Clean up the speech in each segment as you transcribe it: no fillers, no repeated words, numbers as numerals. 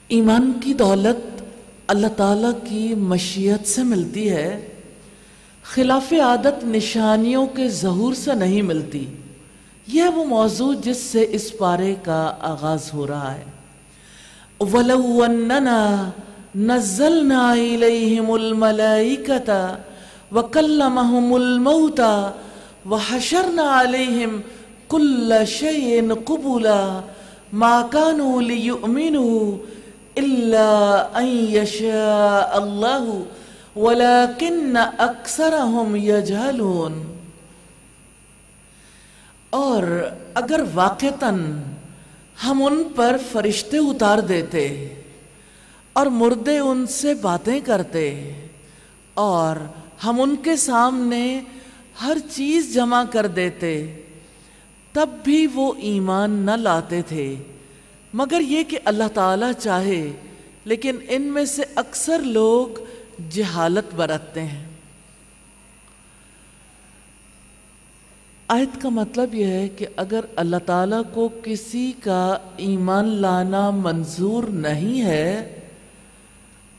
ایمان کی دولت اللہ تعالیٰ کی مشیت سے ملتی ہے، خلاف عادت نشانیوں کے ظہور سے نہیں ملتی۔ یہ ہے وہ موضوع جس سے اس پارے کا آغاز ہو رہا ہے۔ وَلَوْ أَنَّنَا نَزَّلْنَا إِلَيْهِمُ الْمَلَائِكَةَ وَكَلَّمَهُمُ الْمَوْتَى وَحَشَرْنَا عَلَيْهِمْ كُلَّ شَيْءٍ قُبُلًا مَا كَانُوا لِيُؤْمِنُوا إِلَّا أَن يَشَاءَ اللَّهُ وَلَكِنَّ أَكْثَرَهُمْ يَجْهَلُونَ۔ اور اگر واقعتاً ہم ان پر فرشتے اتار دیتے اور مردے ان سے باتیں کرتے اور ہم ان کے سامنے ہر چیز جمع کر دیتے، تب بھی وہ ایمان نہ لاتے تھے، مگر یہ کہ اللہ تعالیٰ چاہے، لیکن ان میں سے اکثر لوگ جہالت برتتے ہیں۔ آیت کا مطلب یہ ہے کہ اگر اللہ تعالیٰ کو کسی کا ایمان لانا منظور نہیں ہے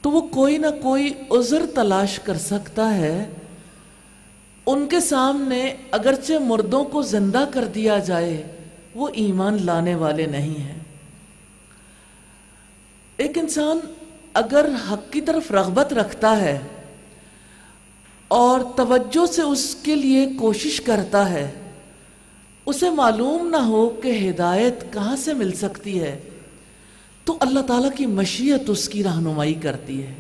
تو وہ کوئی نہ کوئی عذر تلاش کر سکتا ہے۔ ان کے سامنے اگرچہ مردوں کو زندہ کر دیا جائے، وہ ایمان لانے والے نہیں ہیں۔ ایک انسان اگر حق کی طرف رغبت رکھتا ہے اور توجہ سے اس کے لیے کوشش کرتا ہے، اسے معلوم نہ ہو کہ ہدایت کہاں سے مل سکتی ہے، تو اللہ تعالیٰ کی مشیت اس کی رہنمائی کرتی ہے۔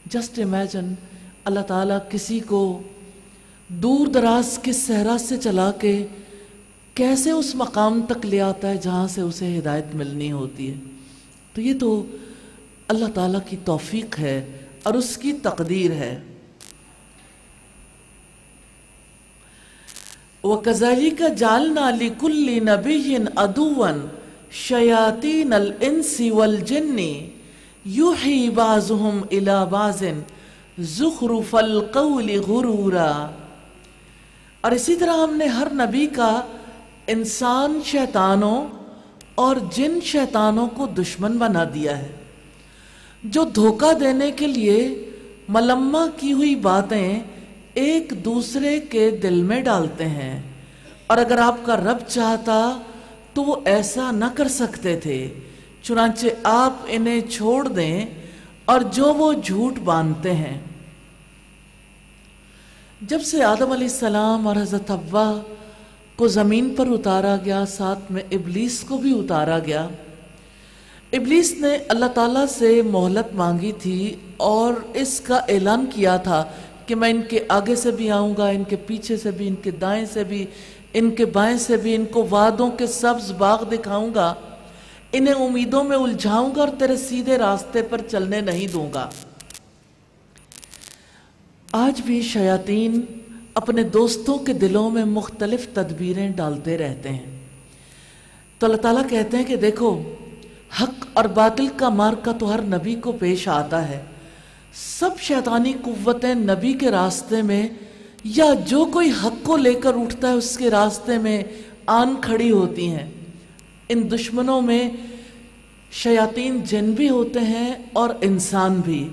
جسٹ امیجن، اللہ تعالیٰ کسی کو دور دراز کے صحرا سے چلا کے کیسے اس مقام تک لے آتا ہے جہاں سے اسے ہدایت ملنی ہوتی ہے۔ تو یہ تو اللہ تعالیٰ کی توفیق ہے اور اس کی تقدیر ہے۔ وَكَذَلِكَ جَعَلْنَا لِكُلِّ نَبِيٍّ عَدُوًّا شَيَاطِينَ الْإِنسِ وَالْجِنِّ يُوحِي بَعْضُهُمْ إِلَى بَعْضٍ زُخْرُفَ الْقَوْلِ غُرُورًا۔ اور اسی طرح ہم نے ہر نبی کا انسان شیطانوں اور جن شیطانوں کو دشمن بنا دیا ہے، جو دھوکہ دینے کے لیے ملمہ کی ہوئی باتیں ایک دوسرے کے دل میں ڈالتے ہیں، اور اگر آپ کا رب چاہتا تو وہ ایسا نہ کر سکتے تھے، چنانچہ آپ انہیں چھوڑ دیں اور جو وہ جھوٹ باندھتے ہیں۔ جب سے آدم علیہ السلام اور حضرت حوا کو زمین پر اتارا گیا، ساتھ میں ابلیس کو بھی اتارا گیا۔ ابلیس نے اللہ تعالیٰ سے مہلت مانگی تھی اور اس کا اعلان کیا تھا کہ میں ان کے آگے سے بھی آؤں گا، ان کے پیچھے سے بھی، ان کے دائیں سے بھی، ان کے بائیں سے بھی، ان کو وعدوں کے سبز باغ دکھاؤں گا، انہیں امیدوں میں الجھاؤں گا اور تیرے سیدھے راستے پر چلنے نہیں دوں گا۔ آج بھی شیاطین اپنے دوستوں کے دلوں میں مختلف تدبیریں ڈالتے رہتے ہیں۔ تو اللہ تعالیٰ کہتے ہیں کہ دیکھو، حق اور باطل کا معرکہ تو ہر نبی کو پیش آتا ہے۔ سب شیطانی قوتیں نبی کے راستے میں یا جو کوئی حق کو لے کر اٹھتا ہے اس کے راستے میں آن کھڑی ہوتی ہیں۔ ان دشمنوں میں شیاطین جن بھی ہوتے ہیں اور انسان بھی۔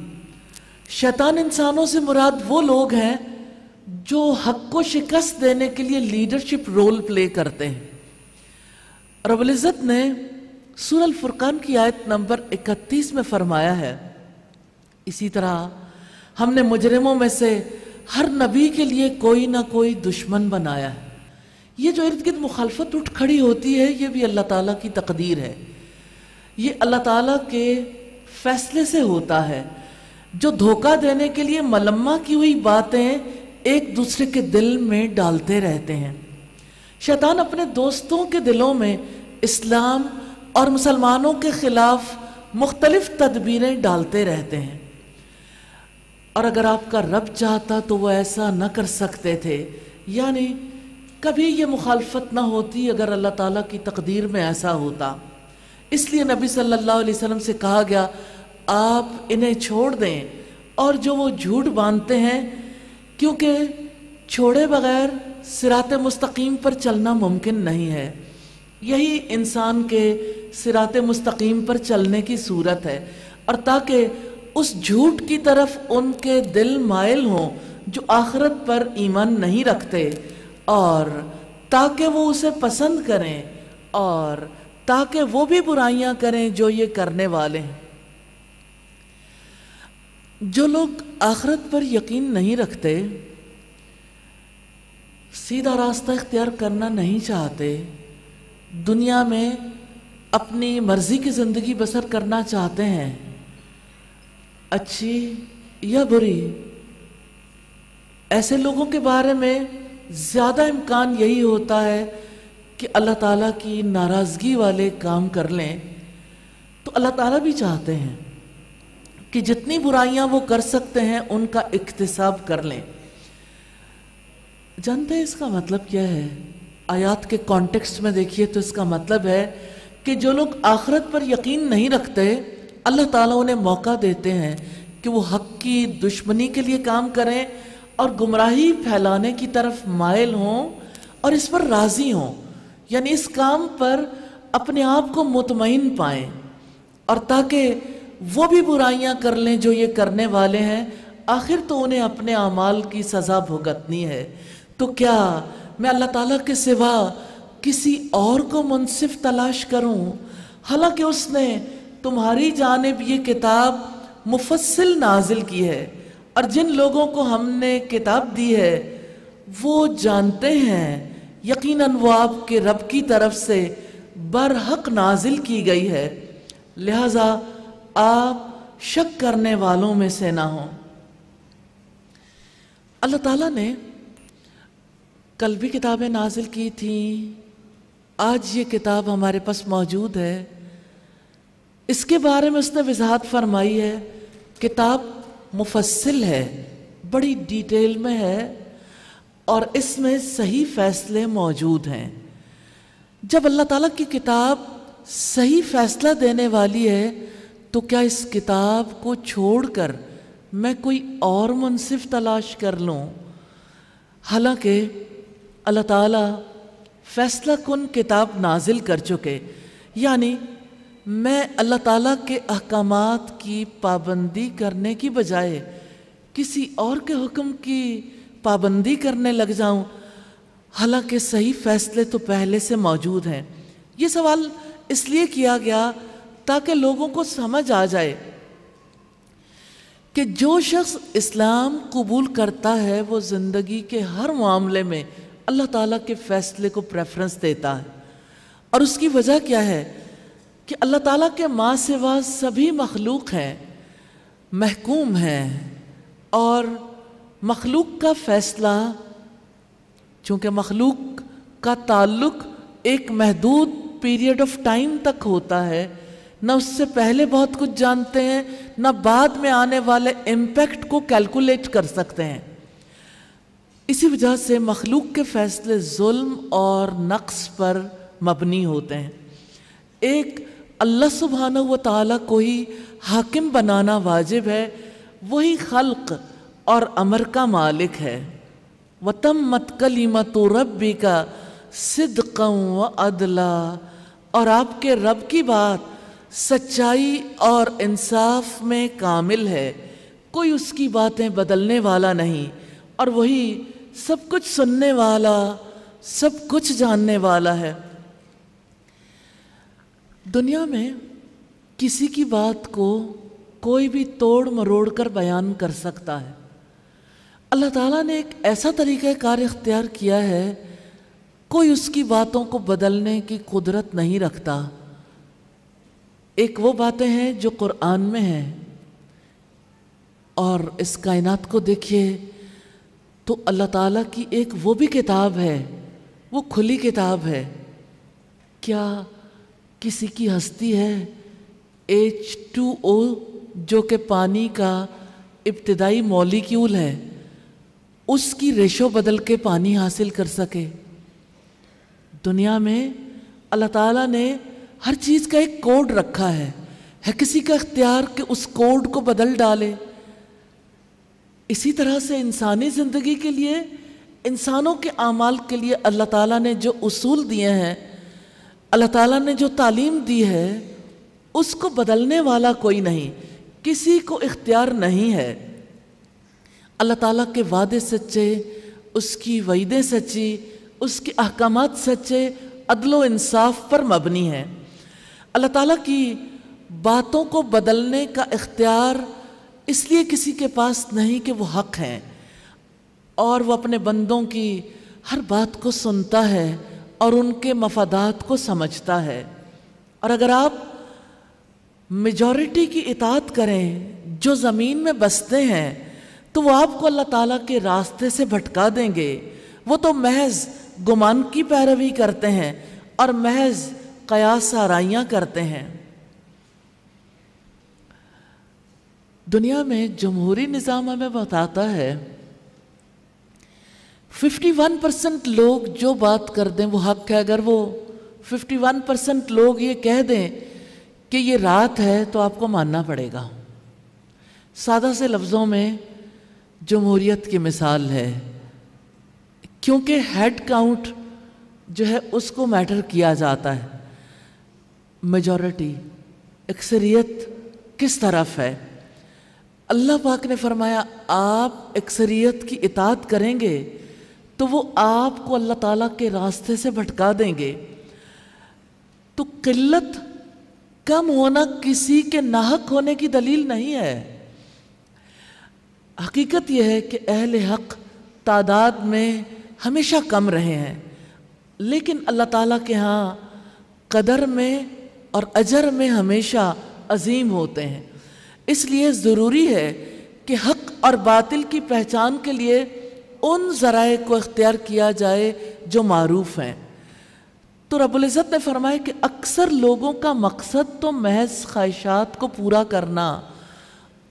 شیطان انسانوں سے مراد وہ لوگ ہیں جو حق کو شکست دینے کے لیے لیڈرشپ رول پلے کرتے ہیں۔ رب العزت نے سورہ الفرقان کی آیت نمبر 31 میں فرمایا ہے، اسی طرح ہم نے مجرموں میں سے ہر نبی کے لیے کوئی نہ کوئی دشمن بنایا ہے۔ یہ جو ارد گرد مخالفت اٹھ کھڑی ہوتی ہے، یہ بھی اللہ تعالیٰ کی تقدیر ہے، یہ اللہ تعالیٰ کے فیصلے سے ہوتا ہے۔ جو دھوکہ دینے کے لیے ملمہ کی ہوئی باتیں ایک دوسرے کے دل میں ڈالتے رہتے ہیں۔ شیطان اپنے دوستوں کے دلوں میں اسلام اور مسلمانوں کے خلاف مختلف تدبیریں ڈالتے رہتے ہیں، اور اگر آپ کا رب چاہتا تو وہ ایسا نہ کر سکتے تھے، یعنی کبھی یہ مخالفت نہ ہوتی اگر اللہ تعالیٰ کی تقدیر میں ایسا ہوتا۔ اس لیے نبی صلی اللہ علیہ وسلم سے کہا گیا، آپ انہیں چھوڑ دیں اور جو وہ جھوٹ باندھتے ہیں، کیونکہ چھوڑے بغیر صراط مستقیم پر چلنا ممکن نہیں ہے۔ یہی انسان کے صراط مستقیم پر چلنے کی صورت ہے، اور تاکہ اس جھوٹ کی طرف ان کے دل مائل ہوں جو آخرت پر ایمان نہیں رکھتے، اور تاکہ وہ اسے پسند کریں، اور تاکہ وہ بھی برائیاں کریں جو یہ کرنے والے ہیں۔ جو لوگ آخرت پر یقین نہیں رکھتے، سیدھا راستہ اختیار کرنا نہیں چاہتے، دنیا میں اپنی مرضی کی زندگی بسر کرنا چاہتے ہیں، اچھی یا بری، ایسے لوگوں کے بارے میں زیادہ امکان یہی ہوتا ہے کہ اللہ تعالیٰ کی ناراضگی والے کام کر لیں۔ تو اللہ تعالیٰ بھی چاہتے ہیں کہ جتنی برائیاں وہ کر سکتے ہیں ان کا اکتساب کر لیں۔ جانتے ہیں اس کا مطلب کیا ہے؟ آیات کے کانٹیکسٹ میں دیکھیے تو اس کا مطلب ہے کہ جو لوگ آخرت پر یقین نہیں رکھتے، اللہ تعالیٰ انہیں موقع دیتے ہیں کہ وہ حق کی دشمنی کے لیے کام کریں اور گمراہی پھیلانے کی طرف مائل ہوں اور اس پر راضی ہوں، یعنی اس کام پر اپنے آپ کو مطمئن پائیں، اور تاکہ وہ بھی برائیاں کر لیں جو یہ کرنے والے ہیں، آخر تو انہیں اپنے اعمال کی سزا بھگتنی ہے۔ تو کیا میں اللہ تعالیٰ کے سوا کسی اور کو منصف تلاش کروں، حالانکہ اس نے تمہاری جانب یہ کتاب مفصل نازل کی ہے، اور جن لوگوں کو ہم نے کتاب دی ہے وہ جانتے ہیں یقیناً وہ آپ کے رب کی طرف سے برحق نازل کی گئی ہے، لہذا آپ شک کرنے والوں میں سے نہ ہوں۔ اللہ تعالیٰ نے کل بھی کتابیں نازل کی تھیں، آج یہ کتاب ہمارے پاس موجود ہے، اس کے بارے میں اس نے وضاحت فرمائی ہے۔ کتاب مفصل ہے، بڑی ڈیٹیل میں ہے، اور اس میں صحیح فیصلے موجود ہیں۔ جب اللہ تعالیٰ کی کتاب صحیح فیصلہ دینے والی ہے تو کیا اس کتاب کو چھوڑ کر میں کوئی اور منصف تلاش کر لوں؟ حالانکہ اللہ تعالیٰ فیصلہ کن کتاب نازل کر چکے، یعنی میں اللہ تعالیٰ کے احکامات کی پابندی کرنے کی بجائے کسی اور کے حکم کی پابندی کرنے لگ جاؤں، حالانکہ صحیح فیصلے تو پہلے سے موجود ہیں۔ یہ سوال اس لیے کیا گیا تاکہ لوگوں کو سمجھ آ جائے کہ جو شخص اسلام قبول کرتا ہے وہ زندگی کے ہر معاملے میں اللہ تعالیٰ کے فیصلے کو پریفرنس دیتا ہے، اور اس کی وجہ کیا ہے کہ اللہ تعالیٰ کے ماں سوا سبھی مخلوق ہیں، محکوم ہیں، اور مخلوق کا فیصلہ چونکہ مخلوق کا تعلق ایک محدود پیریڈ آف ٹائم تک ہوتا ہے، نہ اس سے پہلے بہت کچھ جانتے ہیں، نہ بعد میں آنے والے امپیکٹ کو کیلکولیٹ کر سکتے ہیں۔ اسی وجہ سے مخلوق کے فیصلے ظلم اور نقص پر مبنی ہوتے ہیں۔ ایک اللہ سبحانہ و تعالیٰ کو ہی حاکم بنانا واجب ہے، وہی خلق اور امر کا مالک ہے۔ وَتَمَّتْ كَلِمَةُ رَبِّكَ صِدْقًا وَعَدْلًا، اور آپ کے رب کی بات سچائی اور انصاف میں کامل ہے، کوئی اس کی باتیں بدلنے والا نہیں، اور وہی سب کچھ سننے والا، سب کچھ جاننے والا ہے۔ دنیا میں کسی کی بات کو کوئی بھی توڑ مروڑ کر بیان کر سکتا ہے، اللہ تعالیٰ نے ایک ایسا طریقہ کار اختیار کیا ہے، کوئی اس کی باتوں کو بدلنے کی قدرت نہیں رکھتا۔ ایک وہ باتیں ہیں جو قرآن میں ہیں، اور اس کائنات کو دیکھیے تو اللہ تعالیٰ کی ایک وہ بھی کتاب ہے، وہ کھلی کتاب ہے۔ کیا کسی کی ہستی ہے H2O جو کہ پانی کا ابتدائی مالیکیول ہے، اس کی ریشو بدل کے پانی حاصل کر سکے؟ دنیا میں اللہ تعالیٰ نے ہر چیز کا ایک کوڈ رکھا ہے کسی کا اختیار کہ اس کوڈ کو بدل ڈالے؟ اسی طرح سے انسانی زندگی کے لیے، انسانوں کے اعمال کے لیے اللہ تعالیٰ نے جو اصول دیے ہیں، اللہ تعالیٰ نے جو تعلیم دی ہے اس کو بدلنے والا کوئی نہیں، کسی کو اختیار نہیں ہے۔ اللہ تعالیٰ کے وعدے سچے، اس کی وعیدیں سچی، اس کے احکامات سچے، عدل و انصاف پر مبنی ہیں۔ اللہ تعالیٰ کی باتوں کو بدلنے کا اختیار اس لیے کسی کے پاس نہیں کہ وہ حق ہیں، اور وہ اپنے بندوں کی ہر بات کو سنتا ہے اور ان کے مفادات کو سمجھتا ہے۔ اور اگر آپ میجورٹی کی اطاعت کریں جو زمین میں بستے ہیں تو وہ آپ کو اللہ تعالیٰ کے راستے سے بھٹکا دیں گے۔ وہ تو محض گمان کی پیروی کرتے ہیں اور محض قیاس آرائیاں کرتے ہیں۔ دنیا میں جمہوری نظام ہمیں بتاتا ہے 51% لوگ جو بات کر دیں وہ حق ہے۔ اگر وہ 51% لوگ یہ کہہ دیں کہ یہ رات ہے تو آپ کو ماننا پڑے گا۔ سادہ سے لفظوں میں جمہوریت کی مثال ہے، کیونکہ ہیڈ کاؤنٹ جو ہے اس کو میٹر کیا جاتا ہے۔ میجورٹی، اکثریت کس طرف ہے؟ اللہ پاک نے فرمایا آپ اکثریت کی اطاعت کریں گے تو وہ آپ کو اللہ تعالیٰ کے راستے سے بھٹکا دیں گے۔ تو قلت، کم ہونا کسی کے ناحق ہونے کی دلیل نہیں ہے۔ حقیقت یہ ہے کہ اہل حق تعداد میں ہمیشہ کم رہے ہیں، لیکن اللہ تعالیٰ کے ہاں قدر میں اور اجر میں ہمیشہ عظیم ہوتے ہیں۔ اس لیے ضروری ہے کہ حق اور باطل کی پہچان کے لیے ان ذرائع کو اختیار کیا جائے جو معروف ہیں۔ تو رب العزت نے فرمایا کہ اکثر لوگوں کا مقصد تو محض خواہشات کو پورا کرنا،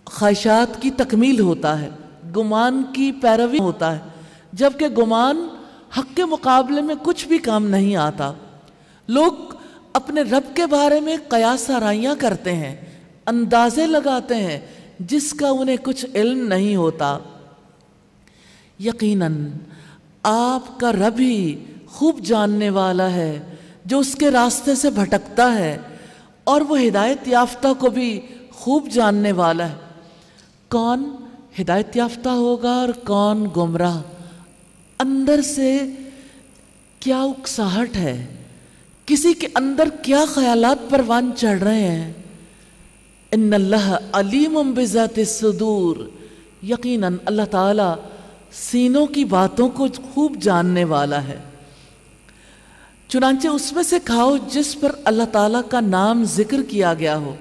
خواہشات کی تکمیل ہوتا ہے، گمان کی پیروی ہوتا ہے، جبکہ گمان حق کے مقابلے میں کچھ بھی کام نہیں آتا۔ لوگ اپنے رب کے بارے میں قیاس آرائیاں کرتے ہیں، اندازے لگاتے ہیں جس کا انہیں کچھ علم نہیں ہوتا۔ یقیناً آپ کا رب ہی خوب جاننے والا ہے جو اس کے راستے سے بھٹکتا ہے، اور وہ ہدایت یافتہ کو بھی خوب جاننے والا ہے۔ کون ہدایت یافتہ ہوگا اور کون گمراہ؟ اندر سے کیا اکساہٹ ہے، کسی کے اندر کیا خیالات پروان چڑھ رہے ہیں۔ ان اللہ علیم بذات الصدور، یقیناً اللہ تعالیٰ سینوں کی باتوں کو خوب جاننے والا ہے۔ چنانچہ اس میں سے کھاؤ جس پر اللہ تعالیٰ کا نام ذکر کیا گیا ہو،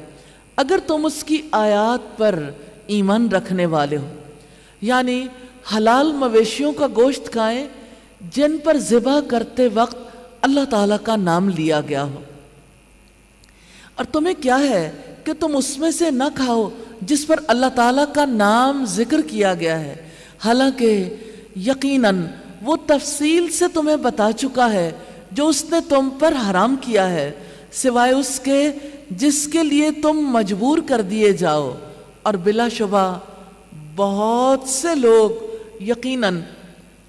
اگر تم اس کی آیات پر ایمان رکھنے والے ہو، یعنی حلال مویشیوں کا گوشت کھائیں جن پر ذبح کرتے وقت اللہ تعالیٰ کا نام لیا گیا ہو۔ اور تمہیں کیا ہے کہ تم اس میں سے نہ کھاؤ جس پر اللہ تعالیٰ کا نام ذکر کیا گیا ہے، حالانکہ یقیناً وہ تفصیل سے تمہیں بتا چکا ہے جو اس نے تم پر حرام کیا ہے، سوائے اس کے جس کے لیے تم مجبور کر دیے جاؤ۔ اور بلا شبہ بہت سے لوگ یقیناً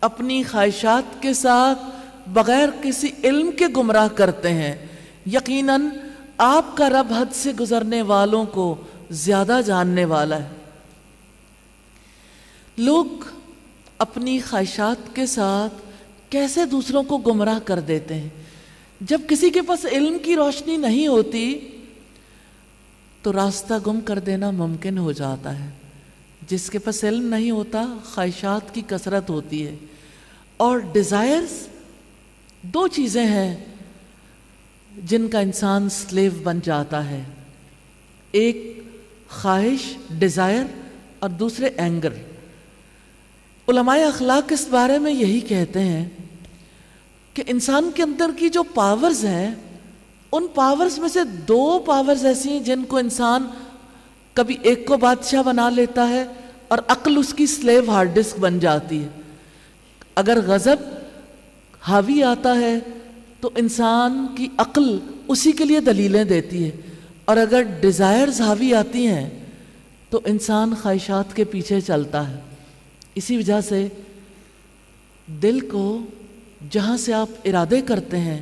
اپنی خواہشات کے ساتھ بغیر کسی علم کے گمراہ کرتے ہیں۔ یقیناً آپ کا رب حد سے گزرنے والوں کو زیادہ جاننے والا ہے۔ لوگ اپنی خواہشات کے ساتھ کیسے دوسروں کو گمراہ کر دیتے ہیں؟ جب کسی کے پاس علم کی روشنی نہیں ہوتی تو راستہ گم کر دینا ممکن ہو جاتا ہے۔ جس کے پاس علم نہیں ہوتا خواہشات کی کثرت ہوتی ہے، اور ڈیزائرز دو چیزیں ہیں جن کا انسان سلیو بن جاتا ہے، ایک خواہش ڈیزائر اور دوسرے اینگر۔ علماء اخلاق اس بارے میں یہی کہتے ہیں کہ انسان کے اندر کی جو پاورز ہیں، ان پاورز میں سے دو پاورز ایسی ہیں جن کو انسان کبھی ایک کو بادشاہ بنا لیتا ہے اور عقل اس کی سلیو ہارڈ ڈسک بن جاتی ہے۔ اگر غضب حاوی آتا ہے تو انسان کی عقل اسی کے لیے دلیلیں دیتی ہے، اور اگر ڈیزائرز حاوی آتی ہیں تو انسان خواہشات کے پیچھے چلتا ہے۔ اسی وجہ سے دل کو جہاں سے آپ ارادے کرتے ہیں،